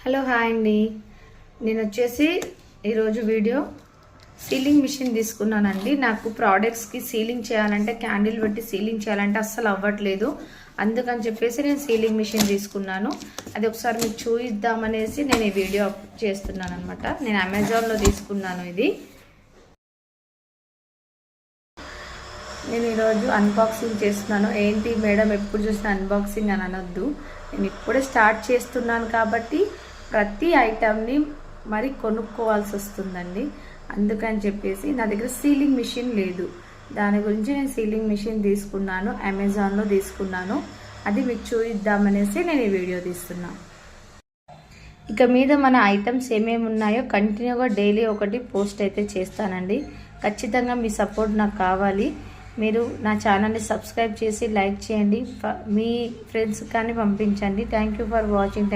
Hello hi అండి. నేను వచ్చేసి ఈరోజు వీడియో సీలింగ్ మిషన్ తీసుకున్నానండి. నాకు ప్రోడక్ట్స్కి సీలింగ్ చేయాలంటే క్యాండిల్ పెట్టి సీలింగ్ చేయాలంటే అస్సలు అవ్వట్లేదు. అందుకని చెప్పేసి నేను సీలింగ్ మిషన్ తీసుకున్నాను. అది ఒకసారి మీకు చూపిద్దామనేసి నేను ఈ వీడియో చేస్తున్నాను అనమాట. నేను అమెజాన్లో తీసుకున్నాను. ఇది నేను ఈరోజు అన్బాక్సింగ్ చేస్తున్నాను. ఏంటి మేడం ఎప్పుడు చూసిన అన్బాక్సింగ్ అని అనొద్దు, నేను ఇప్పుడే స్టార్ట్ చేస్తున్నాను కాబట్టి ప్రతి ఐటమ్ని మరి కొనుక్కోవాల్సి వస్తుందండి. అందుకని చెప్పేసి నా దగ్గర సీలింగ్ మిషన్ లేదు. దాని గురించి నేను సీలింగ్ మిషన్ తీసుకున్నాను, అమెజాన్లో తీసుకున్నాను. అది మీకు చూపిద్దామనేసి నేను ఈ వీడియో తీస్తున్నాను. ఇక మీద మన ఐటమ్స్ ఏమేమి ఉన్నాయో కంటిన్యూగా డైలీ ఒకటి పోస్ట్ అయితే చేస్తానండి. ఖచ్చితంగా మీ సపోర్ట్ నాకు కావాలి. మీరు నా ఛానల్ని సబ్స్క్రైబ్ చేసి లైక్ చేయండి, మీ ఫ్రెండ్స్ కానీ పంపించండి. Thank you for watching.